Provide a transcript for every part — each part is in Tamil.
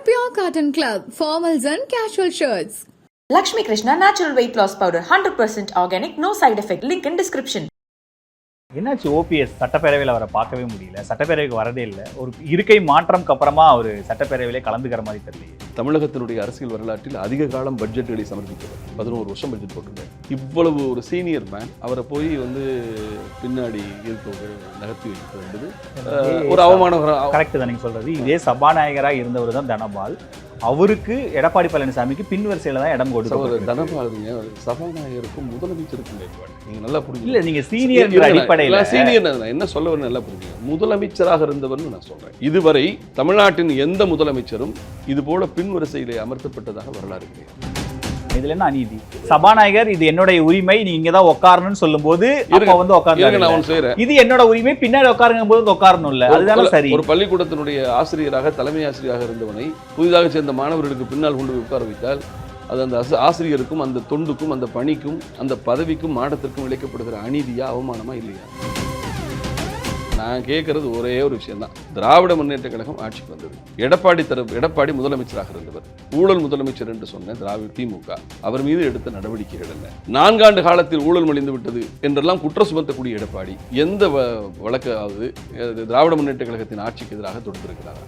Pure Cotton Club, formals and casual shirts. Lakshmi Krishna Natural Weight Loss Powder, 100% organic, no side effect. Link in description. என்னாச்சு ஓபிஎஸ் சட்டப்பேரவையில் அவரை பார்க்கவே முடியல, சட்டப்பேரவைக்கு வரதே இல்லை. ஒரு இருக்கை மாற்றம்க்கு அப்புறமா அவர் சட்டப்பேரவையிலே கலந்துக்கிற மாதிரி தெரியல. தமிழகத்தினுடைய அரசியல் வரலாற்றில் அதிக காலம் பட்ஜெட்டுகளை சமர்ப்பித்தவர். 11 வருஷம் பட்ஜெட் போட்டிருக்காரு. இவ்வளவு ஒரு சீனியர் மேன் அவரை போய் பின்னாடி இருக்க நகர்த்தி வைக்கிறது என்பது ஒரு அவமானம். கரெக்ட் தான் நீங்க சொல்றது. இதே சபாநாயகராக இருந்தவர் தான் தனபால். அவருக்கு எடப்பாடி பழனிசாமிக்கு பின் வரிசையில தான் இடம் கொடுத்து. தனபாலுங்க சபாநாயகருக்கும் முதலமைச்சருக்கும் வேறுபாடு. நீங்க நல்லா புரிஞ்சு இல்ல, நீங்க சீனியர் அடிப்படையில் சீனியர் என்ன சொல்ல வரணும் நல்லா புரிஞ்சுங்க. முதலமைச்சராக இருந்தவர்னு நான் சொல்றேன். இதுவரை தமிழ்நாட்டின் எந்த முதலமைச்சரும் இது போல பின் வரிசையிலே அமர்த்தப்பட்டதாக வரலாறு கிடையாது. இதுல என்ன அநீதி? சபாநாயகர் இது என்னுடைய உரிமை, நீங்க தான் உட்காரணும்னு சொல்லும் போது உட்கார்ந்து, இது என்னோட உரிமை பின்னாடி உட்காருங்க போது உட்காரணும் இல்ல, அதுதானே சரி. ஒரு பள்ளிக்கூடத்தினுடைய ஆசிரியராக தலைமை ஆசிரியராக இருந்தவனை புதிதாக சேர்ந்த மாணவர்களுக்கு பின்னால் கொண்டு உட்கார வைத்தால் அது அந்த ஆசிரியருக்கும் அந்த தொண்டுக்கும் அந்த பணிக்கும் அந்த பதவிக்கும் மாடத்திற்கும் இழைக்கப்படுகிற அநீதியா அவமானமா இல்லையா? நான் கேட்கறது ஒரே ஒரு விஷயம் தான். திராவிட முன்னேற்ற கழகம் ஆட்சிக்கு வந்தது. எடப்பாடி முதலமைச்சராக இருந்தவர். ஊழல் முதலமைச்சர் என்று சொன்ன திமுக அவர் மீது எடுத்த நடவடிக்கைகள் என்ன? 4 ஆண்டு காலத்தில் ஊழல் மலிந்து விட்டது என்றெல்லாம் குற்றம் சுமத்தக்கூடிய எடப்பாடி எந்த வழக்காவது திராவிட முன்னேற்ற கழகத்தின் ஆட்சிக்கு எதிராக தொடுத்திருக்கிறார்?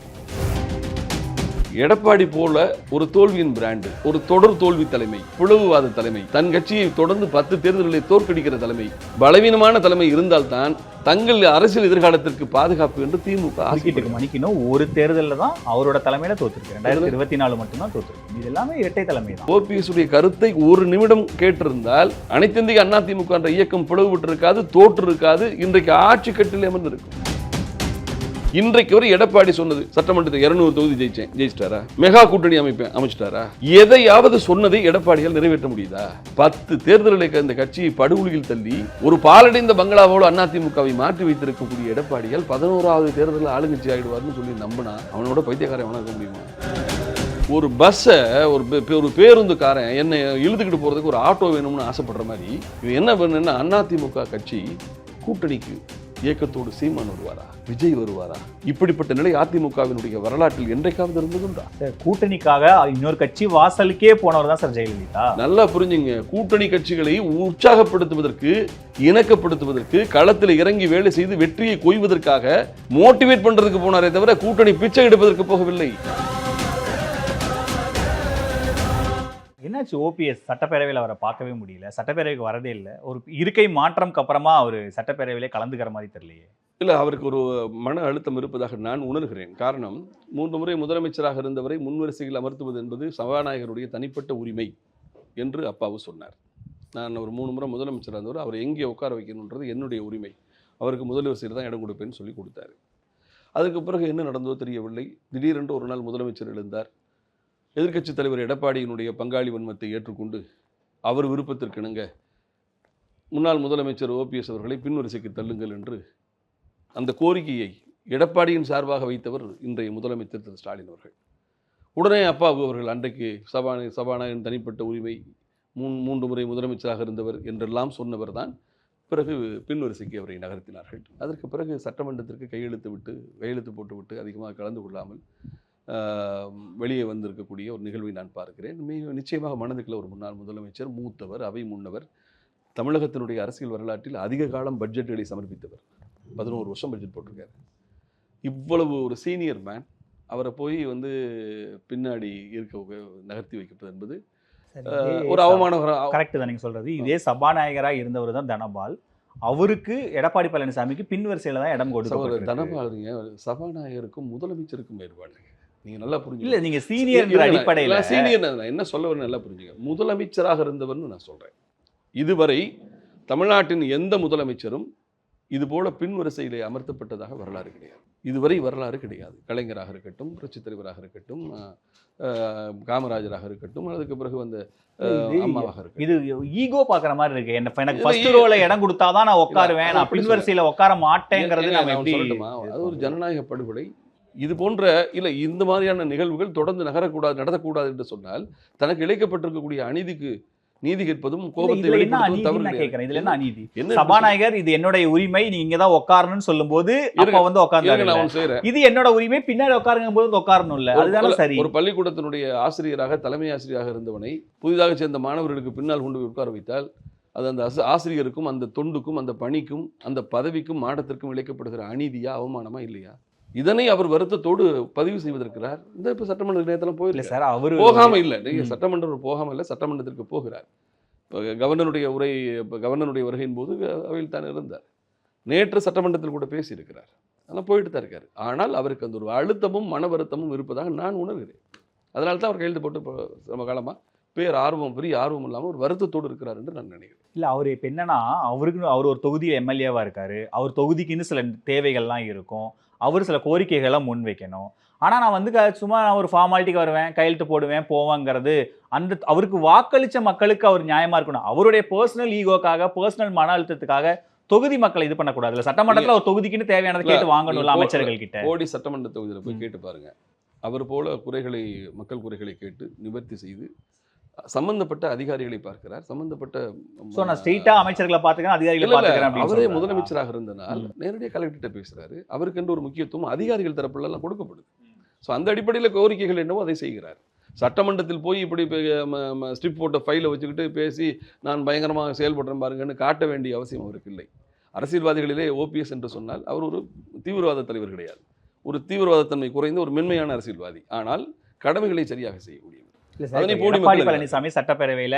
எடப்பாடி போல ஒரு தோல்வியின் பிராண்டு, ஒரு தொடர் தோல்வி தலைமை, பிளவுவாத தலைமை, தன் கட்சியை தொடர்ந்து 10 தேர்தல்களை தோற்கடிக்கிற தலைமை, பலவீனமான தலைமை இருந்தால்தான் தங்கள் அரசியல் எதிர்காலத்திற்கு பாதுகாப்பு என்று திமுக மணிக்கணும். ஒரு தேர்தலில் தான் அவரோட தலைமையில தோற்றிருக்கு. 2024 மட்டும்தான் தோற்றிருக்கு. இது எல்லாமே இரட்டை தலைமை தான். ஓபிஎஸ் உடைய கருத்தை ஒரு நிமிடம் கேட்டிருந்தால் அனைத்து இந்திய அண்ணா திமுக என்ற இயக்கம் பிளவுபட்டு இருக்காது, தோற்று இருக்காது, இன்றைக்கு ஆட்சி கட்டில் அமர்ந்து இருக்கும். இன்றைக்கு வரை எடப்பாடி சொன்னது சட்டமன்றத்தில் 200 தொகுதி ஜெயிச்சிட்டாரா? மெகா கூட்டணி அமைச்சிட்டாரா? எதையாவது சொன்னதை எடப்பாடியால் நிறைவேற்ற முடியுதா? 10 தேர்தல்களுக்கு அந்த கட்சியை படுகொலியில் தள்ளி ஒரு பாலடைந்த பங்களாவோடு அதிமுகவை மாற்றி வைத்திருக்கக்கூடிய எடப்பாடியால் 11வது தேர்தலில் ஆளுங்கட்சி ஆகிடுவார்னு சொல்லி நம்பினா அவனோட பைத்தியக்காரன் வணங்க முடியுமா? ஒரு பஸ்ஸை ஒரு பேருந்துக்காரன் என்னை இழுத்துக்கிட்டு போறதுக்கு ஒரு ஆட்டோ வேணும்னு ஆசைப்படுற மாதிரி இவன் என்ன பண்ணுன்னா அதிமுக கட்சி கூட்டணிக்கு இயக்கத்தோடு சீமான் வருவாரா, விஜய் வருவாரா? இப்படிப்பட்ட நிலை அதிமுகவினுடைய வரலாற்றில் என்றைக்காவது இருந்ததுண்டா? கூட்டணிக்காக இன்னொரு கட்சி வாசலுக்கே போனவர் தான் சார் ஜெயலலிதா. நல்லா புரிஞ்சுங்க. கூட்டணி கட்சிகளை உற்சாகப்படுத்துவதற்கு, இணக்கப்படுத்துவதற்கு, களத்தில் இறங்கி வேலை செய்து வெற்றியை கொய்வதற்காக மோட்டிவேட் பண்றதுக்கு போனாரே தவிர கூட்டணி பிச்சை எடுப்பதற்கு போகவில்லை. என்னாச்சு ஓபிஎஸ் சட்டப்பேரவையில் அவரை பார்க்கவே முடியல, சட்டப்பேரவைக்கு வரதே இல்லை. ஒரு இருக்கை மாற்றம்க்கு அப்புறமா அவர் சட்டப்பேரவையிலே கலந்துக்கிற மாதிரி தெரியலையே. இல்லை, அவருக்கு ஒரு மன அழுத்தம் இருப்பதாக நான் உணர்கிறேன். காரணம், 3 முறை முதலமைச்சராக இருந்தவரை முன்வரிசையில் அமர்த்துவது என்பது சபாநாயகருடைய தனிப்பட்ட உரிமை என்று அப்பாவு சொன்னார். நான் ஒரு 3 முறை முதலமைச்சராக இருந்தவர், அவர் எங்கே உட்கார வைக்கணுன்றது என்னுடைய உரிமை, அவருக்கு முதல் வரிசையில் தான் இடம் கொடுப்பேன்னு சொல்லி கொடுத்தாரு. அதுக்கு பிறகு என்ன நடந்ததோ தெரியவில்லை. திடீரென்று ஒரு நாள் முதலமைச்சர் எழுந்தார். எதிர்க்கட்சித் தலைவர் எடப்பாடியினுடைய பங்காளி வன்மத்தை ஏற்றுக்கொண்டு அவர் விருப்பத்திற்கிணங்க முன்னாள் முதலமைச்சர் ஓபிஎஸ் அவர்களை பின்வரிசைக்கு தள்ளுங்கள் என்று அந்த கோரிக்கையை எடப்பாடியின் சார்பாக வைத்தவர் இன்றைய முதலமைச்சர் திரு ஸ்டாலின் அவர்கள். உடனே அப்பாவு அவர்கள் அன்றைக்கு சபாநாயகன் தனிப்பட்ட உரிமை, 3 முறை முதலமைச்சராக இருந்தவர் என்றெல்லாம் சொன்னவர் தான் பிறகு பின்வரிசைக்கு அவரை நகர்த்தினார்கள். அதற்கு பிறகு சட்டமன்றத்திற்கு கையெழுத்து போட்டுவிட்டு அதிகமாக கலந்து கொள்ளாமல் வெளியே வந்திருக்கக்கூடிய ஒரு நிகழ்வை நான் பார்க்கிறேன். நிச்சயமாக மனதுக்குள்ள ஒரு முன்னாள் முதலமைச்சர், மூத்தவர், அவை முன்னவர், தமிழகத்தினுடைய அரசியல் வரலாற்றில் அதிக காலம் பட்ஜெட்டுகளை சமர்ப்பித்தவர். 11 வருஷம் பட்ஜெட் போட்டிருக்காரு. இவ்வளவு ஒரு சீனியர் மேன் அவரை போய் பின்னாடி நகர்த்தி வைக்கப்பது என்பது ஒரு அவமானம். கரெக்ட் தான் நீங்க சொல்றது. இதே சபாநாயகராக இருந்தவர் தான் தனபால். அவருக்கு எடப்பாடி பழனிசாமிக்கு பின் வரிசையில தான் இடம் கொடுத்து. தனபாலுங்க சபாநாயகருக்கும் முதலமைச்சருக்கும் வேறுபாடு. நீங்க நல்லா புரிஞ்சு. இல்ல, நீங்க சீனியர் அடிப்படையில் சீனியர் என்ன சொல்ல வரணும் நல்லா புரிஞ்சுங்க. முதலமைச்சராக இருந்தவர்னு நான் சொல்றேன். இதுவரை தமிழ்நாட்டின் எந்த முதலமைச்சரும் இது போல பின் வரிசையிலே அமர்த்தப்பட்டதாக வரலாறு கிடையாது. இதுவரை வரலாறு கிடையாது. கலைஞராக இருக்கட்டும், புரட்சித் தலைவராக இருக்கட்டும், காமராஜராக இருக்கட்டும், அதுக்கு பிறகு அம்மாவாக இருக்கட்டும். இது ஈகோ பாக்குற மாதிரி இருக்கு. எனக்கு ஃபர்ஸ்ட் ரோல இடம் கொடுத்தாதான் நான் உட்காருவேன், நான் பின் வரிசையில உட்கார மாட்டேங்கிறது சொல்லட்டுமா? அது ஒரு ஜனநாயக படுகொலை. இது போன்ற இல்லை, இந்த மாதிரியான நிகழ்வுகள் தொடர்ந்து நடத்தக்கூடாது என்று சொன்னால் தனக்கு இழைக்கப்பட்டிருக்கக்கூடிய அநீதிக்கு நீதி கேட்பதும் இல்ல, கோபத்தை இதுல என்ன வெளிப்படுத்துவதும் அநீதின்னு தவறு நான் கிடையாது. கேட்கிறேன். இதுல என்ன அநீதி? என்ன சபாநாயகர் இது என்னுடைய உரிமை, நீ இங்கதான் உட்காரணும்னு சொல்லும்போது அப்ப வந்து இருங்க, உட்கார்ந்தாரு. நான் ஒண்ணு செய்றேன். இது என்னோட உரிமை, பின்னாடி உட்காருங்க போது உட்காரணும் இல்ல, அதுதானே சரி. ஒரு பள்ளிக்கூடத்தினுடைய ஆசிரியராக தலைமை ஆசிரியராக இருந்தவனை புதிதாக சேர்ந்த மாணவர்களுக்கு பின்னால் கொண்டு போய் உட்கார வைத்தால் அது அந்த ஆசிரியருக்கும் அந்த தொண்டுக்கும் அந்த பணிக்கும் அந்த பதவிக்கும் மாடத்திற்கும் இழைக்கப்படுகிற அநீதியா அவமானமா இல்லையா? இதனை அவர் வருத்தத்தோடு பதிவு செய்வதற்கிறார். இந்த இப்ப சட்டமன்ற நேரத்தில் இல்ல போயில சார், அவரு போகாம இல்லை, நீங்க சட்டமன்றம் போகாம இல்லை, சட்டமன்றத்திற்கு போகிறார். கவர்னருடைய உரை, கவர்னருடைய வருகையின் போது அவையில் தான் இருந்தார். நேற்று சட்டமன்றத்தில் கூட பேசியிருக்கிறார். அதெல்லாம் போயிட்டு தான் இருக்காரு. ஆனால் அவருக்கு அந்த ஒரு அழுத்தமும் மன வருத்தமும் இருப்பதாக நான் உணர்கிறேன். அதனால தான் அவர் கையெழுத்து போட்டு ரொம்ப காலமா பெரிய ஆர்வம் இல்லாமல் ஒரு வருத்தத்தோடு இருக்கிறார் என்று நான் நினைக்கிறேன். இல்ல, அவரு இப்ப என்னன்னா, அவர் ஒரு தொகுதி எம்எல்ஏவா இருக்காரு. அவர் தொகுதிக்குன்னு சில தேவைகள்லாம் இருக்கும். அவர் சில கோரிக்கைகளை முன் வைக்கணும். ஆனா நான் வந்து சும்மா நான் ஒரு ஃபார்மாலிட்டிக்கு வருவேன், கையெழுத்து போடுவேன், போவாங்கிறது அந்த அவருக்கு வாக்களிச்ச மக்களுக்கு அவர் நியாயமா இருக்கணும். அவருடைய பர்சனல் ஈகோக்காக, பர்சனல் மன அழுத்தத்துக்காக தொகுதி மக்களை இது பண்ணக்கூடாது. இல்ல, சட்டமன்றத்தில் ஒரு தொகுதிக்குன்னு தேவையானதை கேட்டு வாங்கணும்ல அமைச்சர்கள் கிட்ட. கோடி சட்டமன்ற தொகுதியில் போய் கேட்டு பாருங்க. அவர் போல மக்கள் குறைகளை கேட்டு நிவர்த்தி செய்து சம்பந்தப்பட்ட அதிகாரிகளை பார்க்கிறார். சம்பந்தப்பட்ட அமைச்சர்களை பார்த்துக்கிறேன். அவரே முதலமைச்சராக இருந்தனால் நேரடியாக கலெக்டர்கிட்ட பேசுறாரு. அவருக்கு என்று ஒரு முக்கியத்துவம் அதிகாரிகள் தரப்புல எல்லாம் கொடுக்கப்படுது. ஸோ அந்த அடிப்படையில் கோரிக்கைகள் என்னவோ அதை செய்கிறார். சட்டமன்றத்தில் போய் இப்படி ஸ்ட்ரிப் போட்ட ஃபைலை வச்சுக்கிட்டு பேசி நான் பயங்கரமாக செயல்படுறேன் பாருங்கன்னு காட்ட வேண்டிய அவசியம் அவருக்கு இல்லை. அரசியல்வாதிகளிலே ஓபிஎஸ் என்று சொன்னால் அவர் ஒரு தீவிரவாத தலைவர் கிடையாது. ஒரு தீவிரவாதத்தன்மை குறைந்த ஒரு மென்மையான அரசியல்வாதி. ஆனால் கடமைகளை சரியாக செய்யக்கூடியவர். எடப்பாடி பழனிசாமி சட்டப்பேரவையில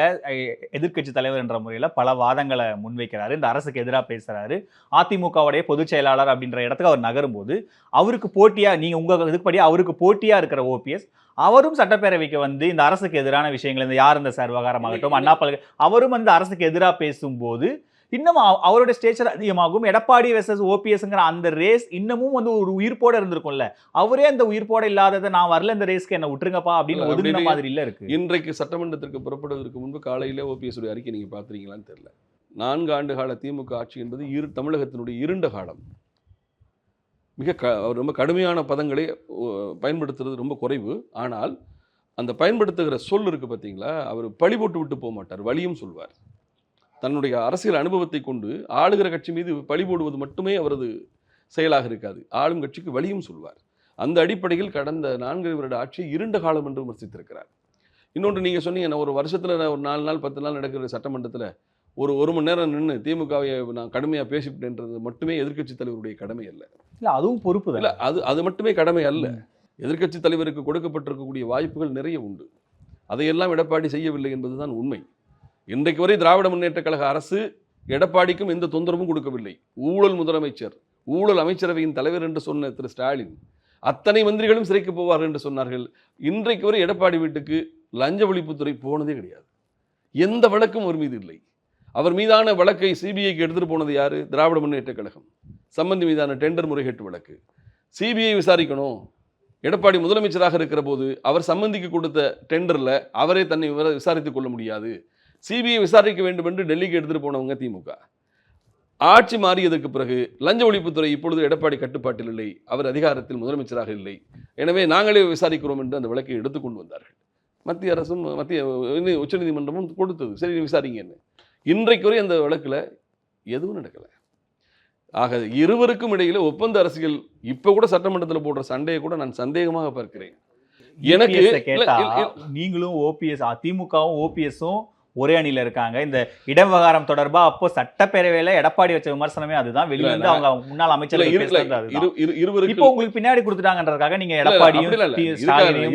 எதிர்க்கட்சி தலைவர் என்ற முறையில பல வாதங்களை முன்வைக்கிறாரு. இந்த அரசுக்கு எதிராக பேசுறாரு. அதிமுகவுடைய பொதுச் செயலாளர் அப்படின்ற இடத்துக்கு அவர் நகரும் போது அவருக்கு போட்டியா, நீங்க உங்க இதுபடி அவருக்கு போட்டியா இருக்கிற ஓபிஎஸ் அவரும் சட்டப்பேரவைக்கு வந்து இந்த அரசுக்கு எதிரான விஷயங்கள், இந்த யார் இந்த சார் விவகாரமாகட்டும், அண்ணா பல்கலை, அவரும் அந்த அரசுக்கு எதிராக பேசும்போது இன்னும் அவருடைய ஸ்டேச்சர் அதிகமாகும். எடப்பாடி வெர்சஸ் ஓபிஎஸ்ங்கிற அந்த ரேஸ் இன்னமும் வந்து ஒரு உயிர்ப்போட இருந்திருக்கும்ல. அவரே அந்த உயிர்ப்போட இல்லாததை நான் வரல இந்த ரேஸ்க்கு என்ன விட்டுருங்கப்பா அப்படின்னு ஒதுங்கின மாதிரி இல்ல இருக்கு. இன்றைக்கு சட்டமன்றத்திற்கு புறப்படுவதற்கு முன்பு காலையில ஓபிஎஸ் உடைய அறிக்கை நீங்க பாத்துறீங்களான்னு தெரியல. 4 ஆண்டு கால திமுக ஆட்சி என்பது தமிழகத்தினுடைய இருண்ட காலம். ரொம்ப கடுமையான பதங்களை பயன்படுத்துறது ரொம்ப குறைவு. ஆனால் அந்த பயன்படுத்துகிற சொல் இருக்கு பார்த்தீங்களா, அவர் பழி போட்டு விட்டு போக மாட்டார், வலியும் சொல்வார். தன்னுடைய அரசியல் அனுபவத்தை கொண்டு ஆளுகிற கட்சி மீது பழி போடுவது மட்டுமே அவரது செயலாக இருக்காது, ஆளும் கட்சிக்கு வலியும் சொல்வார். அந்த அடிப்படையில் கடந்த 4 வருட ஆட்சி இருண்ட காலம் என்று விமர்சித்திருக்கிறார். இன்னொன்று நீங்கள் சொன்னீங்க, ஒரு வருஷத்தில் ஒரு 4 நாள் 10 நாள் நடக்கிற சட்டமன்றத்தில் ஒரு மணி நேரம் நின்று திமுகவை நான் கடுமையாக பேசிவிட்டேன்றது மட்டுமே எதிர்க்கட்சி தலைவருடைய கடமை அல்ல. இல்லை, அதுவும் பொறுப்பு இல்லை, அது மட்டுமே கடமை அல்ல. எதிர்க்கட்சி தலைவருக்கு கொடுக்கப்பட்டிருக்கக்கூடிய வாய்ப்புகள் நிறைய உண்டு. அதையெல்லாம் எடப்பாடி செய்யவில்லை என்பதுதான் உண்மை. இன்றைக்கு வரை திராவிட முன்னேற்ற கழக அரசு எடப்பாடிக்கும் எந்த தொந்தரவும் கொடுக்கவில்லை. ஊழல் முதலமைச்சர், ஊழல் அமைச்சரவையின் தலைவர் என்று சொன்ன திரு ஸ்டாலின் அத்தனை மந்திரிகளும் சிறைக்கு போவார்கள் என்று சொன்னார்கள். இன்றைக்கு வரை எடப்பாடி வீட்டுக்கு லஞ்ச ஒழிப்புத்துறை போனதே கிடையாது. எந்த வழக்கும் அவர் மீது இல்லை. அவர் மீதான வழக்கை சிபிஐக்கு எடுத்துகிட்டு போனது யார்? திராவிட முன்னேற்ற கழகம். சம்பந்தி மீதான டெண்டர் முறைகேட்டு வழக்கு சிபிஐ விசாரிக்கணும். எடப்பாடி முதலமைச்சராக இருக்கிற போது அவர் சம்பந்திக்கு கொடுத்த டெண்டரில் அவரே தன்னை விசாரித்துக் கொள்ள முடியாது, சிபிஐ விசாரிக்க வேண்டும் என்று டெல்லிக்கு எடுத்துகிட்டு போனவங்க திமுக. ஆட்சி மாறியதற்கு பிறகு லஞ்ச ஒழிப்புத்துறை இப்பொழுது எடப்பாடி கட்டுப்பாட்டில் இல்லை, அவர் அதிகாரத்தில் முதலமைச்சராக இல்லை, எனவே நாங்களே விசாரிக்கிறோம் என்று அந்த வழக்கை எடுத்துக்கொண்டு வந்தார்கள். மத்திய அரசும் உச்சநீதிமன்றமும் கொடுத்தது, சரி விசாரிங்கன்னு. இன்றைக்கு வரை அந்த வழக்கில் எதுவும் நடக்கலை. ஆக இருவருக்கும் இடையில ஒப்பந்த அரசியல் இப்ப கூட சட்டமன்றத்தில் போடுற சண்டையை கூட நான் சந்தேகமாக பார்க்கிறேன். எனக்கு நீங்களும் ஓபிஎஸ், அதிமுகவும் ஓபிஎஸும் ஒரே அணியில இருக்காங்க. இந்த இடவிவகாரம் தொடர்பா அப்போ சட்டப்பேரவையில எடப்பாடி வச்ச விமர்சனமே அதுதான். வெளியில இருந்து அவங்க முன்னாள் அமைச்சர்கள் இப்போ உங்களுக்கு பின்னாடி கொடுத்துட்டாங்கன்றதுக்காக நீங்க எடப்பாடியும்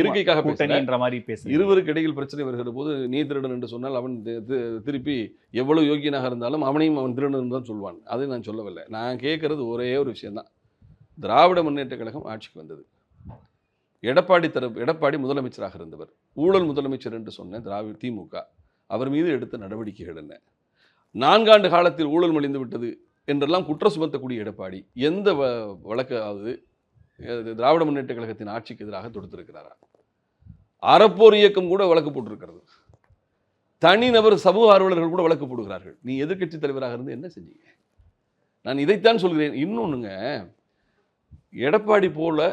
இருக்கைக்காக கூட்டணின்ற மாதிரி பேசுறீங்க. இருவருக்கு இடையில் பிரச்சனை வருகிற போது நீ திருடன் என்று சொன்னால் அவன் திருப்பி எவ்வளவு யோகியனாக இருந்தாலும் அவனையும் அவன் திருடன் தான் சொல்வான். அதை நான் சொல்லவில்லை. நான் கேட்கறது ஒரே ஒரு விஷயம்தான். திராவிட முன்னேற்ற கழகம் ஆட்சிக்கு வந்தது. எடப்பாடி முதலமைச்சராக இருந்தவர், ஊழல் முதலமைச்சர் என்று சொன்ன திமுக அவர் மீது எடுத்த நடவடிக்கைகள் என்ன? 4 ஆண்டு காலத்தில் ஊழல் மலிந்து விட்டது என்றெல்லாம் குற்றம் சுமத்தக்கூடிய எடப்பாடி எந்த வழக்காவது திராவிட முன்னேற்ற கழகத்தின் ஆட்சிக்கு எதிராக தொடுத்திருக்கிறாரா? அறப்போர் இயக்கம் கூட வழக்கு போட்டிருக்கிறது. தனிநபர் சமூக ஆர்வலர்கள் கூட வழக்கு போடுகிறார்கள். நீ எதிர்க்கட்சி தலைவராக இருந்து என்ன செஞ்சீங்க? நான் இதைத்தான் சொல்கிறேன். இன்னொன்னுங்க, எடப்பாடி போல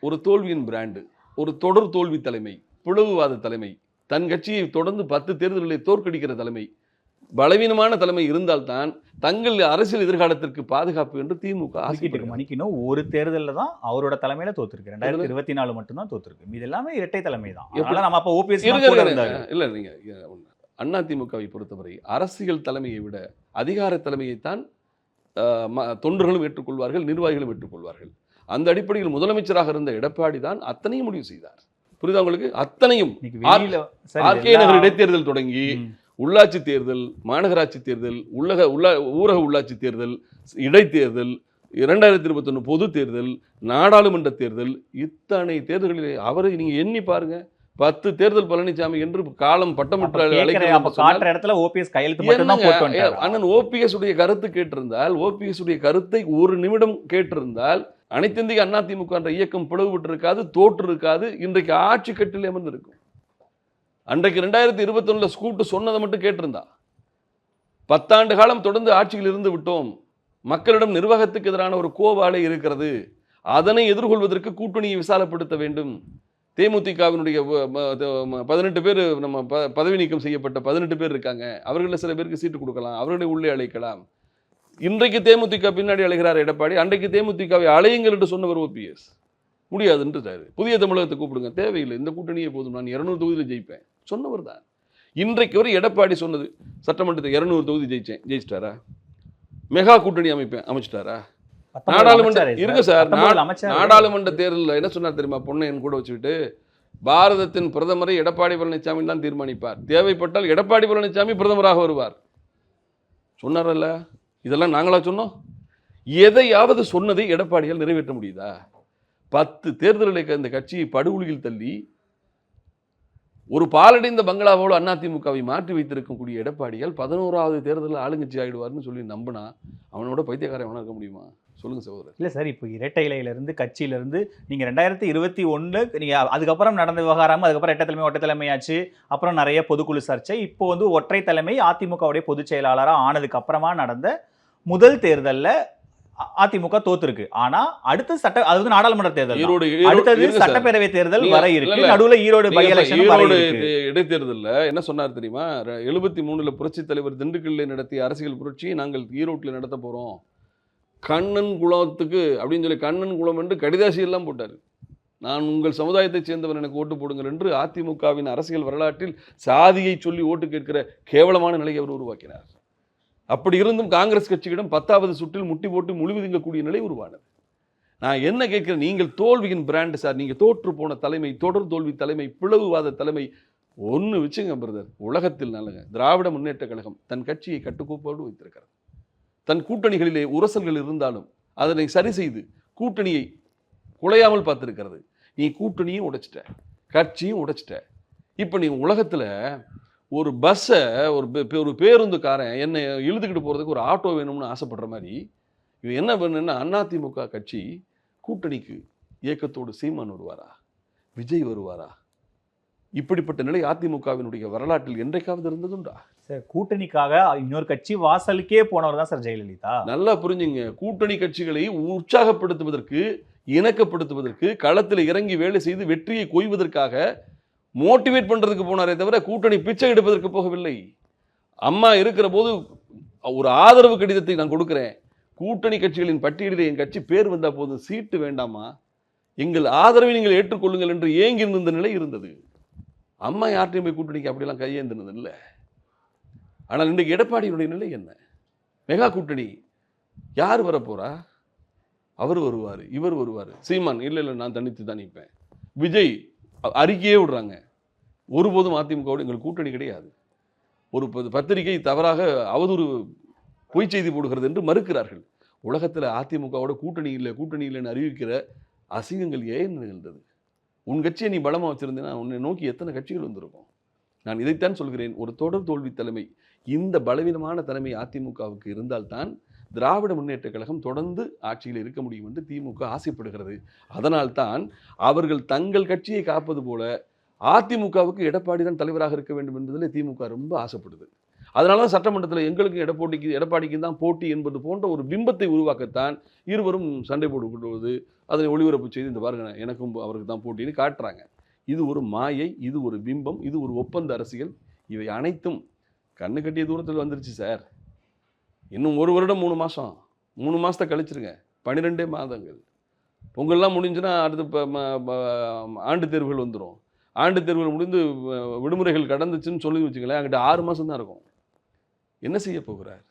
ஒரு தோல்வியின் பிராண்டு, ஒரு தொடர் தோல்வி தலைமை, பிளவுவாத தலைமை, தன் கட்சியை தொடர்ந்து 10 தேர்தல்களை தோற்கடிக்கிற தலைமை, பலவீனமான தலைமை இருந்தால்தான் தங்கள் அரசியல் எதிர்காலத்திற்கு பாதுகாப்பு என்று திமுக ஆசைப்படுகிறது. மணிக்கணும் ஒரு தேர்தலில் தான் அவரோட தலைமையில தோத்துருக்கு. 2024 மட்டும்தான் தோத்துருக்கு. இது எல்லாமே இரட்டை தலைமை தான். அதனால நம்ம அப்ப ஓபிஎஸ் இல்ல, நீங்க அதிமுகவை பொறுத்தவரை அரசியல் தலைமையை விட அதிகார தலைமையைத்தான் தொண்டர்களும் ஏற்றுக்கொள்வார்கள், நிர்வாகிகளும் ஏற்றுக்கொள்வார்கள். அந்த அடிப்படையில் முதலமைச்சராக இருந்த எடப்பாடி தான் அத்தனையும் முடிவு செய்தார். புரியுதா உங்களுக்கு? அத்தனையும் ஆர்கே நகர் இடைத்தேர்தல் தொடங்கி உள்ளாட்சி தேர்தல், மாநகராட்சி தேர்தல், ஊரக உள்ளாட்சி தேர்தல், இடைத்தேர்தல், 2021 பொது தேர்தல், நாடாளுமன்ற தேர்தல், இத்தனை தேர்தல்களிலே அவரை நீங்க எண்ணி பாருங்க. 10 தேர்தல் பழனிசாமி என்று காலம் பட்டமிட்டு அண்ணன் ஓபிஎஸ் உடைய கருத்து கேட்டிருந்தால், ஓபிஎஸ் உடைய கருத்தை ஒரு நிமிடம் கேட்டிருந்தால் அனைத்து இந்திய அதிமுக என்ற இயக்கம் பிளவுபட்டு இருக்காது, தோற்று இருக்காது, இன்றைக்கு ஆட்சி கட்டில் அமர்ந்திருக்கும். அன்றைக்கு 2021 கூட்டு சொன்னதை மட்டும் கேட்டிருந்தா, 10 ஆண்டு காலம் தொடர்ந்து ஆட்சியில் இருந்து விட்டோம், மக்களிடம் நிர்வாகத்துக்கு எதிரான ஒரு கோவாலை இருக்கிறது, அதனை எதிர்கொள்வதற்கு கூட்டணியை விசாலப்படுத்த வேண்டும். தேமுதிகவினுடைய 18 பேர் நம்ம பதவி நீக்கம் செய்யப்பட்ட 18 பேர் இருக்காங்க, அவர்களில் சில பேருக்கு சீட்டு கொடுக்கலாம், அவர்களை உள்ளே அழைக்கலாம். இன்றைக்கு தேமுதிக பின்னாடி அழைகிறார் எடப்பாடி, அன்றைக்கு தேமுதிகவை அழையுங்கள் என்று சொன்னவர் ஓபிஎஸ். முடியாதுன்றாரு. புதிய தமிழகத்தை கூப்பிடுங்க, தேவையில்லை, இந்த கூட்டணியே போதும், நான் 200 தொகுதியில் ஜெயிப்பேன் சொன்னவர் தான். இன்றைக்கு வரை எடப்பாடி சொன்னது சட்டமன்றத்தை 200 தொகுதி ஜெயிச்சிட்டாரா? மெகா கூட்டணி அமைச்சிட்டாரா? நாடாளுமன்ற இருங்க சார், நாடாளுமன்ற தேர்தலில் என்ன சொன்னார் தெரியுமா? பொண்ணை என் கூட வச்சுக்கிட்டு, பாரதத்தின் பிரதமரை எடப்பாடி பழனிசாமி தான் தீர்மானிப்பார், தேவைப்பட்டால் எடப்பாடி பழனிசாமி பிரதமராக வருவார் சொன்னாரல்ல. இதெல்லாம் நாங்களா சொன்னோம்? எதையாவது சொன்னதை எடப்பாடியால் நிறைவேற்ற முடியுதா? 10 தேர்தல்களுக்கு அந்த கட்சியை படுகொலியில் தள்ளி ஒரு பாலடைந்த பங்களாவோடு அதிமுகவை மாற்றி வைத்திருக்கக்கூடிய எடப்பாடியால் 11வது தேர்தலில் ஆளுங்கட்சி ஆயிடுவார்னு சொல்லி நம்பினா அவனோட பைத்தியக்காரன் அவனா இருக்க முடியுமா? சொல்லுங்க சகோதரர். இல்லை சார், இப்போ இரட்டை இலையிலிருந்து கட்சியிலிருந்து நீங்கள் 2021 நீங்கள் அதுக்கப்புறம் நடந்த விவகாரம், அதுக்கப்புறம் இரட்டை தலைமை ஒற்றை தலைமையாச்சு, அப்புறம் நிறைய பொதுக்குழு சர்ச்சை, இப்போ வந்து ஒற்றை தலைமை அதிமுகவுடைய பொதுச் செயலாளராக ஆனதுக்கு அப்புறமா நடந்த முதல் தேர்தலில் அதிமுக தோத்துருக்கு. ஆனா அடுத்த நாடாளுமன்ற தேர்தல், அடுத்தது சட்டப்பேரவை தேர்தல் வர இருக்கு. நடுவுல ஈரோடு இடைத்தேர்தல்ல என்ன சொன்னார் தெரியுமா? 73 புரட்சி தலைவர் திண்டுக்கல்ல நடத்திய அரசியல் புரட்சியை நாங்கள் ஈரோட்டில் நடத்த போறோம், கண்ணன் குளத்துக்கு அப்படின்னு சொல்லி கண்ணன் குளம் என்று கடிதாசி எல்லாம் போட்டார். நான் உங்கள் சமுதாயத்தை சேர்ந்தவர், எனக்கு ஓட்டு போடுங்கள் என்று அதிமுகவின் அரசியல் வரலாற்றில் சாதியை சொல்லி ஓட்டு கேட்கிற கேவலமான நிலையை அவர் உருவாக்கினார். அப்படி இருந்தும் காங்கிரஸ் கட்சியிடம் 10வது சுற்றில் முட்டி போட்டு முழுவதுங்கக்கூடிய நிலை உருவானது. நான் என்ன கேட்கிறேன், நீங்கள் தோல்வியின் பிராண்ட் சார். நீங்கள் தோற்று போன தலைமை, தொடர் தோல்வி தலைமை, பிளவுவாத தலைமை. ஒன்று வச்சுங்க பிரதர், உலகத்தில் நல்லங்க திராவிட முன்னேற்ற கழகம் தன் கட்சியை கட்டுக்கோப்போடு வைத்திருக்கிறது. தன் கூட்டணிகளிலே உரசல்கள் இருந்தாலும் அதனை சரி செய்து கூட்டணியை குலையாமல் பார்த்திருக்கிறது. நீ கூட்டணியும் உடைச்சிட்ட, கட்சியும் உடைச்சிட்ட. இப்போ நீ உலகத்தில் ஒரு பஸ்ஸை ஒரு பேருந்துக்காரன் என்னை இழுத்துக்கிட்டு போகிறதுக்கு ஒரு ஆட்டோ வேணும்னு ஆசைப்படுற மாதிரி இவன் என்ன பண்ணுன்னா, அதிமுக கட்சி கூட்டணிக்கு இயக்கத்தோடு சீமான் வருவாரா, விஜய் வருவாரா? இப்படிப்பட்ட நிலை அதிமுகவினுடைய வரலாற்றில் என்றைக்காவது இருந்ததுண்டா? சார், கூட்டணிக்காக இன்னொரு கட்சி வாசலுக்கே போனவர் தான் சார் ஜெயலலிதா. நல்லா புரிஞ்சுங்க. கூட்டணி கட்சிகளை உற்சாகப்படுத்துவதற்கு, இணக்கப்படுத்துவதற்கு, களத்தில் இறங்கி வேலை செய்து வெற்றியை கொய்வதற்காக மோட்டிவேட் பண்றதுக்கு போனாரே தவிர கூட்டணி பிச்சை எடுப்பதற்கு போகவில்லை. அம்மா இருக்கிற போது ஒரு ஆதரவு கடிதத்தை நான் கொடுக்கிறேன், கூட்டணி கட்சிகளின் பட்டியலில் என் கட்சி பேர் வந்தா போதும், சீட்டு வேண்டாமா, எங்கள் ஆதரவை நீங்கள் ஏற்றுக்கொள்ளுங்கள் என்று ஏங்கி இருந்த நிலை இருந்தது. அம்மா யார்ட்டையும் போய் கூட்டணிக்கு அப்படிலாம் கையேந்தினது இல்லை. ஆனால் இன்றைக்கு எடப்பாடியினுடைய நிலை என்ன? மெகா கூட்டணி யார் வரப்போறா? அவர் வருவார், இவர் வருவார். சீமான் இல்லை நான் தனித்து தான் நிற்பேன். விஜய் அறிக்கையே விடுறாங்க, ஒருபோதும் அதிமுகவோடு எங்களுக்கு கூட்டணி கிடையாது. ஒரு பத்திரிகை தவறாக அவதூறு பொய் செய்தி போடுகிறது என்று மறுக்கிறார்கள். உலகத்தில் அதிமுகவோட கூட்டணி இல்லைன்னு அறிவிக்கிற அசிங்கங்கள் ஏன் நிகழ்ந்தது? உன் கட்சியை நீ பலமாக வச்சிருந்தேன்னா உன்னை நோக்கி எத்தனை கட்சிகள் வந்திருக்கும்? நான் இதைத்தான் சொல்கிறேன். ஒரு தொடர் தோல்வி தலைமை, இந்த பலவீனமான தலைமை அதிமுகவுக்கு இருந்தால்தான் திராவிட முன்னேற்ற கழகம் தொடர்ந்து ஆட்சியில் இருக்க முடியும் என்று திமுக ஆசைப்படுகிறது. அதனால்தான் அவர்கள் தங்கள் கட்சியை காப்பது போல அதிமுகவுக்கு எடப்பாடி தான் தலைவராக இருக்க வேண்டும் என்பதில் திமுக ரொம்ப ஆசைப்படுது. அதனால தான் சட்டமன்றத்தில் எங்களுக்கு எடப்பாடிக்கு தான் போட்டி என்பது போன்ற ஒரு பிம்பத்தை உருவாக்கத்தான் இருவரும் சண்டை போட்டுக்கொள்வது, அதனை ஒளிபரப்பு செய்து இந்த பாருங்க எனக்கும் அவருக்கு தான் போட்டின்னு காட்டுறாங்க. இது ஒரு மாயை, இது ஒரு பிம்பம், இது ஒரு ஒப்பந்த அரசியல். இவை அனைத்தும் கண்ணு கட்டிய தூரத்தில் வந்துருச்சு சார். இன்னும் 1 வருடம் 3 மாதம், 3 மாதத்தை கழிச்சிருங்க, 12 மாதங்கள். பொங்கல்லாம் முடிஞ்சுன்னா அடுத்து ஆண்டு தேர்வுகள் வந்துடும். ஆண்டு தேர்வுகள் முடிந்து விடுமுறைகள் கடந்துச்சுன்னு சொல்லி வச்சுங்களேன், அங்கிட்ட 6 மாதம் தான் இருக்கும். என்ன செய்ய போகிறார்?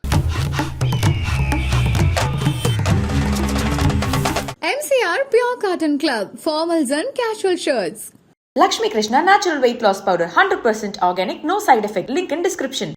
MCR Pure Cotton Club, formals and casual shirts. Lakshmi Krishna Natural Weight Loss Powder, 100% organic, no side effect. Link in description.